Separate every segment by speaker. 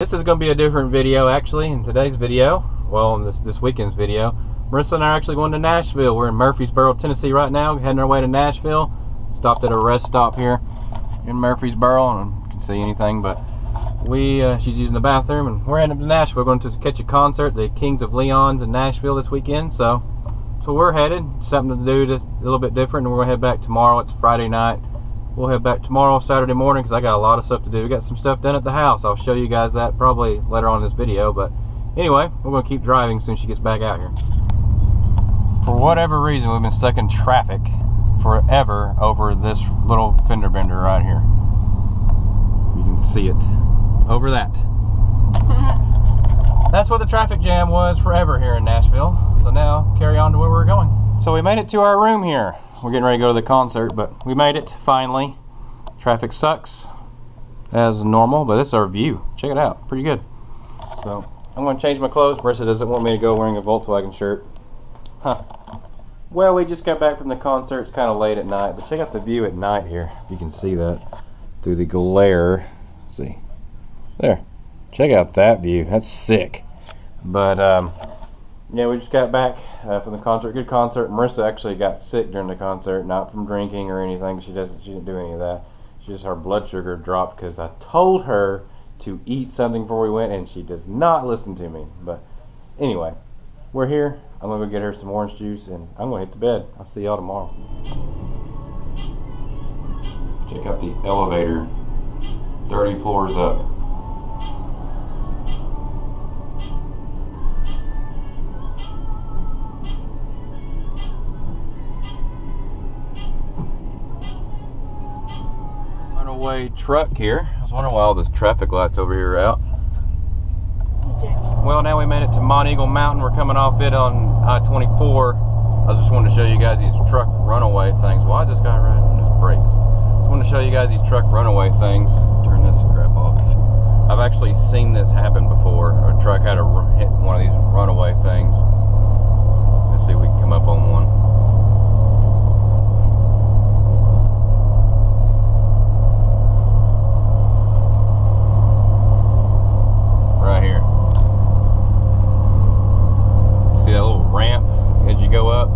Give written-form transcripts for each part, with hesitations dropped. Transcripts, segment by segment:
Speaker 1: This is going to be a different video actually. In today's video, well, in this weekend's video, Marissa and I are actually going to Nashville. We're in Murfreesboro, Tennessee right now, heading our way to Nashville. Stopped at a rest stop here in Murfreesboro, and you can see anything, but she's using the bathroom, and we're heading to Nashville. We're going to catch a concert, the Kings of Leon's in Nashville this weekend, so we're headed. Something to do a little bit different, and we're going to head back tomorrow. It's Friday night. We'll head back tomorrow, Saturday morning, because I got a lot of stuff to do. We got some stuff done at the house. I'll show you guys that probably later on in this video. But anyway, we're going to keep driving as soon as she gets back out here. For whatever reason, we've been stuck in traffic forever over this little fender bender right here. You can see it over that. That's what the traffic jam was forever here in Nashville. So now, carry on to where we're going. So we made it to our room here. We're getting ready to go to the concert, but we made it finally. Traffic sucks as normal, but this is our view. Check it out, pretty good. So I'm going to change my clothes. Marissa doesn't want me to go wearing a Volkswagen shirt. Well, we just got back from the concert. It's kind of late at night, but check out the view at night here. You can see that through the glare. Let's see there. Check out that view. That's sick. But yeah, we just got back from the concert. Good concert. Marissa actually got sick during the concert, not from drinking or anything. She didn't do any of that. Her blood sugar dropped because I told her to eat something before we went, and she does not listen to me. But anyway, we're here. I'm gonna go get her some orange juice, and I'm gonna hit the bed. I'll see y'all tomorrow. Check out the elevator. 30 floors up. Runaway truck here. I was wondering why all this traffic lights over here are out. Well, now we made it to Mont Eagle Mountain. We're coming off it on I-24. I just wanted to show you guys these truck runaway things. Why is this guy riding his brakes? Just wanted to show you guys these truck runaway things. Turn this crap off. I've actually seen this happen before. A truck had to hit one of these runaway things. Let's see if we can come up on one. Right here. See that little ramp as you go up?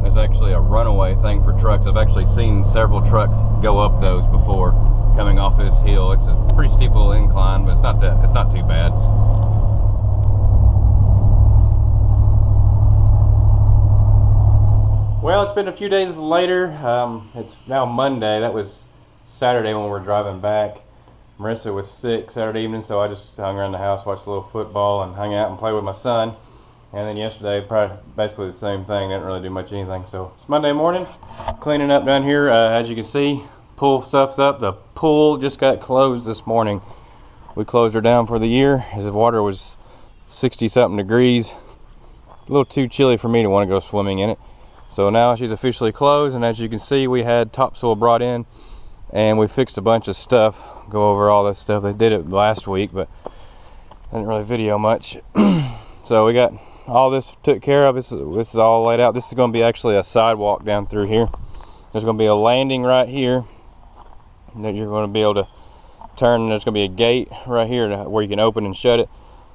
Speaker 1: There's actually a runaway thing for trucks. I've actually seen several trucks go up those before coming off this hill. It's a pretty steep little incline, but it's not too bad. Well, it's been a few days later. It's now Monday. That was Saturday when we were driving back. Marissa was sick Saturday evening, so I just hung around the house, watched a little football, and hung out and played with my son. And then yesterday, probably basically the same thing. Didn't really do much anything. So it's Monday morning, cleaning up down here. As you can see, pool stuff's up. The pool just got closed this morning. We closed her down for the year as the water was 60-something degrees. A little too chilly for me to want to go swimming in it. So now she's officially closed, and as you can see, we had topsoil brought in, and we fixed a bunch of stuff. Go over all this stuff. They did it last week, but I didn't really video much. So we got all this took care of. This is all laid out. This is going to be actually a sidewalk down through here. There's going to be a landing right here that you're going to be able to turn. There's going to be a gate right here where you can open and shut it.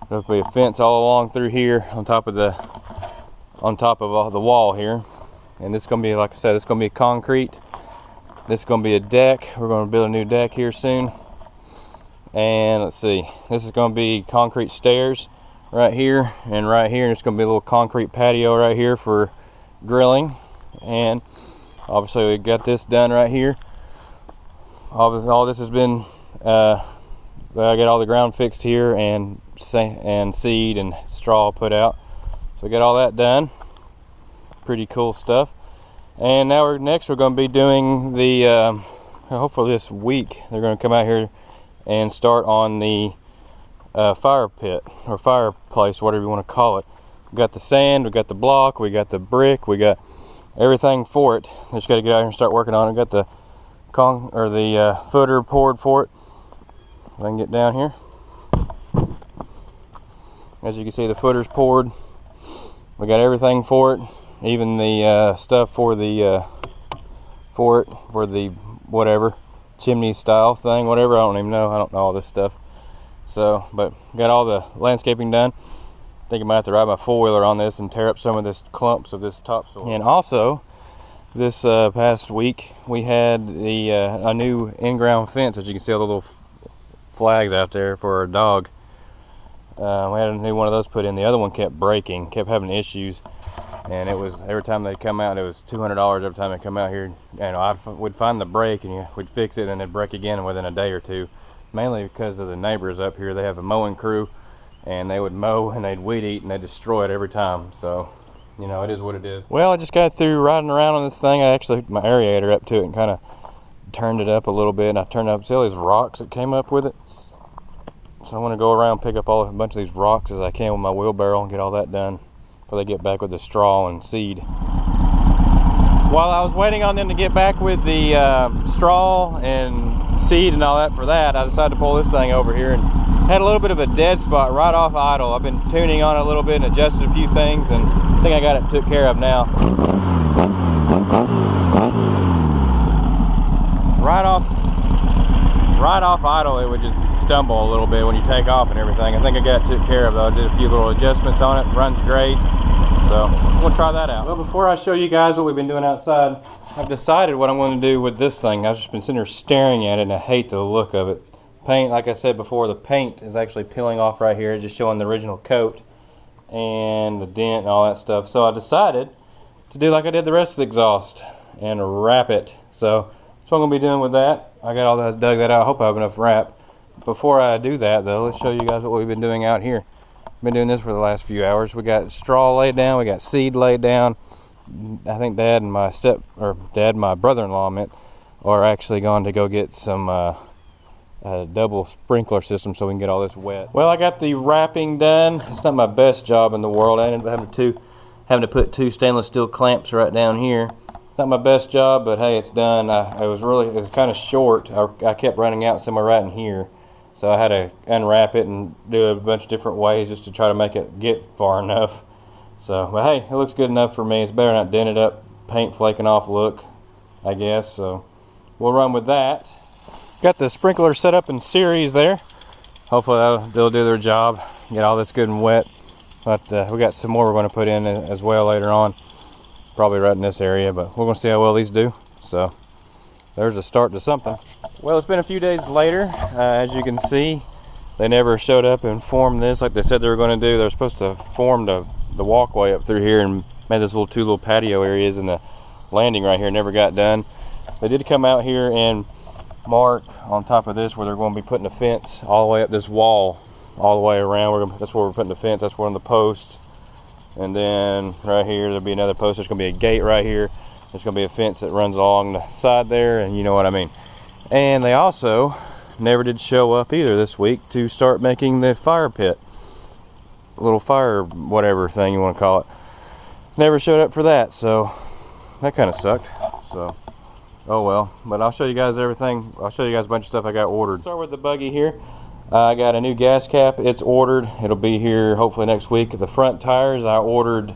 Speaker 1: There's going to be a fence all along through here on top of the wall here. And this is going to be, like I said, it's going to be concrete. This is going to be a deck. We're going to build a new deck here soon. And let's see, this is going to be concrete stairs right here and right here. It's going to be a little concrete patio right here for grilling. And obviously we got this done right here. All this has been, I got all the ground fixed here and seed and straw put out. So we got all that done. Pretty cool stuff. And now we're going to be doing the, hopefully this week, they're going to come out here and start on the fire pit or fireplace, whatever you want to call it. We got the sand, we got the block, we got the brick, we got everything for it. Just got to get out here and start working on it. We got the footer poured for it. If I can get down here. As you can see, the footer's poured. We got everything for it. Even the stuff for the whatever chimney style thing, whatever. I don't even know. I don't know all this stuff. So, but got all the landscaping done. Think I might have to ride my four-wheeler on this and tear up some of this clumps of this topsoil. And also, this past week we had the a new in-ground fence. As you can see, all the little flags out there for our dog. We had a new one of those put in. The other one kept breaking, kept having issues, and it was every time they come out, it was $200 every time they come out here. And we'd find the break and we'd fix it, and it'd break again within a day or two. Mainly because of the neighbors up here. They have a mowing crew, and they would mow and they'd weed eat and they destroy it every time. So, you know, it is what it is. Well, I just got through riding around on this thing. I actually hooked my aerator up to it and kind of turned it up a little bit, and I turned up, see all these rocks that came up with it? So I want to go around and pick up a bunch of these rocks as I can with my wheelbarrow and get all that done before they get back with the straw and seed. While I was waiting on them to get back with the straw and seed and all that for that, I decided to pull this thing over here and had a little bit of a dead spot right off idle. I've been tuning on it a little bit and adjusted a few things, and I think I got it took care of now. Right off idle, it would just stumble a little bit when you take off and everything. I think I got it took care of though. I did a few little adjustments on it. Runs great. So we'll try that out. Well, before I show you guys what we've been doing outside, I've decided what I'm going to do with this thing. I've just been sitting here staring at it and I hate the look of it. Paint, like I said before, the paint is actually peeling off right here, just showing the original coat and the dent and all that stuff. So I decided to do like I did the rest of the exhaust and wrap it. So that's what I'm going to be doing with that. I got all that, dug that out. I hope I have enough wrap. Before I do that though, let's show you guys what we've been doing out here. Been doing this for the last few hours. We got straw laid down, we got seed laid down. I think Dad and my brother-in-law are actually going to go get some a double sprinkler system so we can get all this wet. Well, I got the wrapping done. It's not my best job in the world. I ended up having to put two stainless steel clamps right down here. It's not my best job, but hey, it's done. It was kind of short. I kept running out somewhere right in here. So I had to unwrap it and do a bunch of different ways just to try to make it get far enough. So, but hey, it looks good enough for me. It's better not dented up, paint flaking off look, I guess. So we'll run with that. Got the sprinkler set up in series there. Hopefully they'll do their job, get all this good and wet. But we got some more we're going to put in as well later on. Probably right in this area, but we're going to see how well these do. So there's a start to something. Well, it's been a few days later. As you can see, they never showed up and formed this like they said they were going to do. They were supposed to form the walkway up through here and made those two little patio areas, and the landing right here never got done. They did come out here and mark on top of this where they're going to be putting a fence all the way up this wall, all the way around. That's where we're putting the fence. That's one of the posts. And then right here there'll be another post. There's going to be a gate right here. There's going to be a fence that runs along the side there, and you know what I mean. And they also never did show up either this week to start making the fire pit. A little fire whatever thing you want to call it. Never showed up for that, so that kind of sucked. So, oh well. But I'll show you guys everything. I'll show you guys a bunch of stuff I got ordered. Start with the buggy here. I got a new gas cap. It's ordered. It'll be here hopefully next week. The front tires, I ordered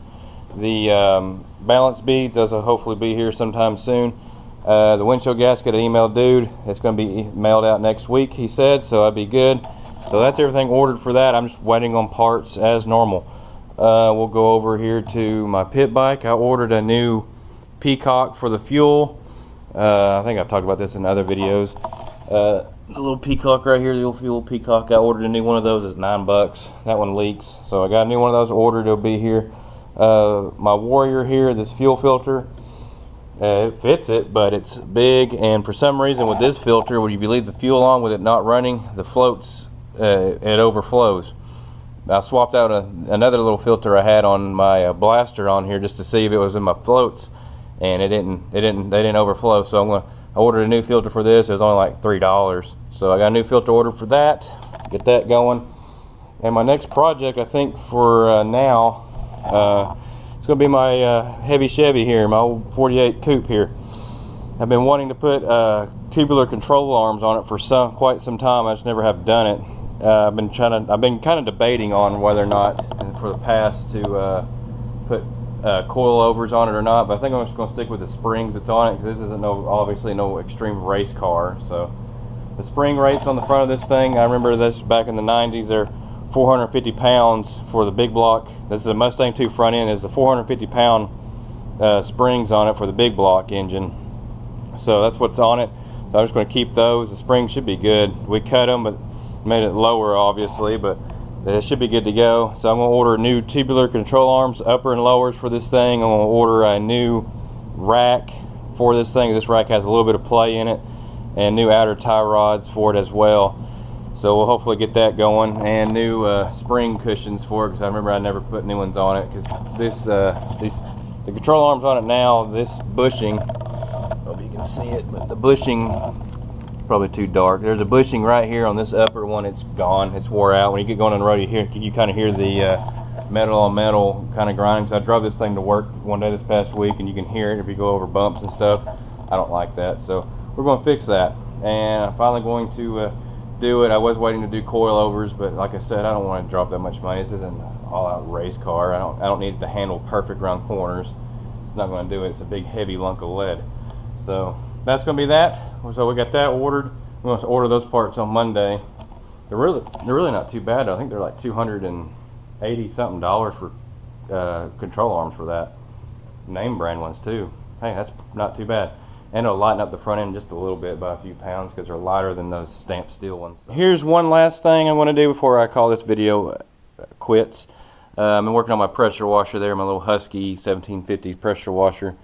Speaker 1: the balance beads. Those will hopefully be here sometime soon. The windshield gasket, I emailed dude. It's going to be mailed out next week, he said, so that'd be good. So that's everything ordered for that. I'm just waiting on parts as normal. We'll go over here to my pit bike. I ordered a new peacock for the fuel. I think I've talked about this in other videos. The little peacock right here, the little fuel peacock. I ordered a new one of those. It's $9. That one leaks, so I got a new one of those ordered. It'll be here. My Warrior here, this fuel filter. It fits it, but it's big, and for some reason with this filter, when you leave the fuel on with it not running, the floats, it overflows. I swapped out another little filter I had on my blaster on here just to see if it was in my floats, and they didn't overflow. So I ordered a new filter for this. It was only like $3, so I got a new filter ordered for that. Get that going. And my next project, I think for now, it's going to be my heavy Chevy here, my old 48 coupe here. I've been wanting to put tubular control arms on it for quite some time. I just never have done it. I've been kind of debating on whether or not, for the past, to put coilovers on it or not. But I think I'm just going to stick with the springs that's on it, because this isn't obviously no extreme race car. So The spring rates on the front of this thing, I remember this back in the 90s, they're 450 pounds for the big block. This is a Mustang 2 front end. Is the 450 pound springs on it for the big block engine. So that's what's on it. So I'm just going to keep those. The springs should be good. We cut them, but made it lower, obviously, but it should be good to go. So I'm going to order new tubular control arms, upper and lowers for this thing. I'm going to order a new rack for this thing. This rack has a little bit of play in it, and new outer tie rods for it as well. So we'll hopefully get that going, and new spring cushions for it, because I remember I never put new ones on it, because this the control arms on it now, this bushing, I hope you can see it, but the bushing, probably too dark. There's a bushing right here on this upper one. It's gone, it's wore out. When you get going on the road, you kind of hear the metal on metal kind of grinding. So I drove this thing to work one day this past week, and you can hear it if you go over bumps and stuff. I don't like that, so we're going to fix that, and I'm finally going to do it. I was waiting to do coilovers, but like I said, I don't want to drop that much money. This isn't an all-out race car. I don't need it to handle perfect around corners. It's not going to do it. It's a big heavy lunk of lead. So that's going to be that. So we got that ordered. We're going to order those parts on Monday. They're really not too bad. I think they're like $280 something for control arms for that. Name brand ones too. Hey, that's not too bad. And it'll lighten up the front end just a little bit by a few pounds, because they're lighter than those stamped steel ones. Here's one last thing I want to do before I call this video quits. I've been working on my pressure washer there, my little Husky 1750 pressure washer.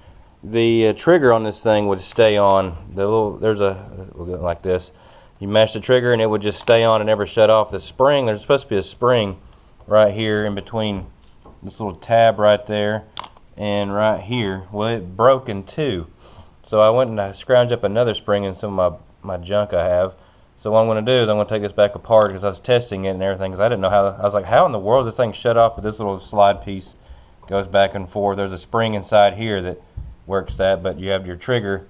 Speaker 1: The trigger on this thing would stay on. We'll go like this. You mash the trigger and it would just stay on and never shut off. The spring, there's supposed to be a spring right here in between this little tab right there and right here. Well, it broke in two. So I went and I scrounged up another spring in some of my junk I have. So what I'm going to do is I'm going to take this back apart, because I was testing it and everything, because I didn't know how. I was like, how in the world is this thing shut off? But this little slide piece goes back and forth. There's a spring inside here that works that, but you have your trigger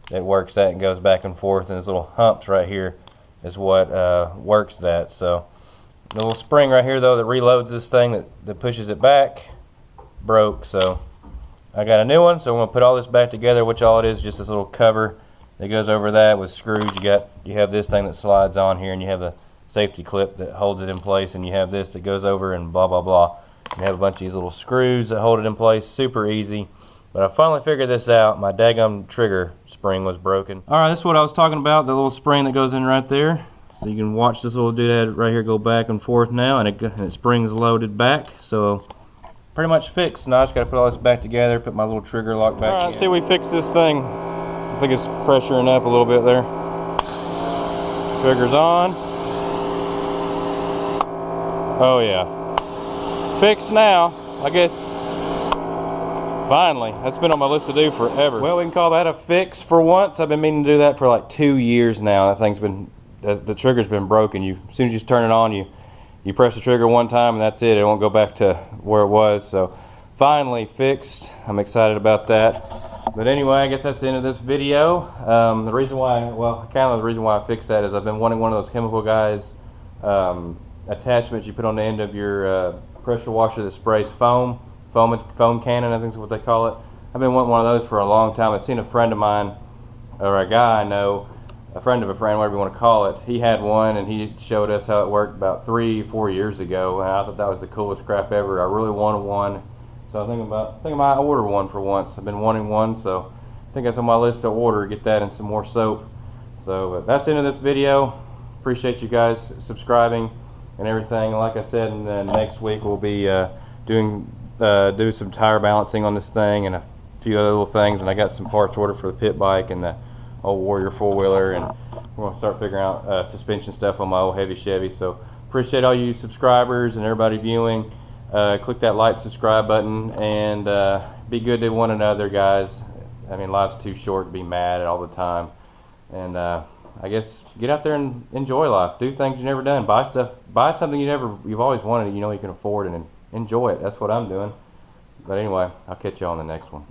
Speaker 1: that works that and goes back and forth, and this little humps right here is what works that. So the little spring right here, though, that reloads this thing, that pushes it back, broke. So I got a new one, so I'm going to put all this back together, which all it is just this little cover that goes over that with screws. You have this thing that slides on here, and you have a safety clip that holds it in place, and you have this that goes over, and blah blah blah. You have a bunch of these little screws that hold it in place. Super easy. But I finally figured this out. My daggum trigger spring was broken. Alright, this is what I was talking about, the little spring that goes in right there. So you can watch this little doodad right here go back and forth now, and it springs loaded back. So pretty much fixed. Now I just got to put all this back together, put my little trigger lock back. Alright, see, we fixed this thing. I think it's pressuring up a little bit there. Trigger's on. Oh yeah. Fixed now. I guess finally. That's been on my list to do forever. Well, we can call that a fix for once. I've been meaning to do that for like 2 years now. That thing's been, the trigger's been broken. As soon as you turn it on, you press the trigger one time and that's it. It won't go back to where it was. So finally fixed. I'm excited about that. But anyway, I guess that's the end of this video. The reason why, the reason why I fixed that is I've been wanting one of those Chemical Guys attachments you put on the end of your pressure washer that sprays foam cannon, I think is what they call it. I've been wanting one of those for a long time. I've seen a friend of mine, or a guy I know, a friend of a friend, whatever you want to call it. He had one, and he showed us how it worked about 3-4 years ago, and I thought that was the coolest crap ever. I really wanted one. So I think I might order one for once. I've been wanting one, so I think that's on my list to order. Get that and some more soap. So that's the end of this video. Appreciate you guys subscribing and everything. Like I said, next week we'll be do some tire balancing on this thing and a few other little things. And I got some parts ordered for the pit bike and the old Warrior 4-wheeler, and we're gonna start figuring out suspension stuff on my old heavy Chevy. So appreciate all you subscribers and everybody viewing. Click that like, subscribe button, and be good to one another, guys. I mean, life's too short to be mad all the time. And I guess get out there and enjoy life. Do things you've never done. Buy something you've always wanted, you know you can afford, and enjoy it. That's what I'm doing. But anyway, I'll catch you on the next one.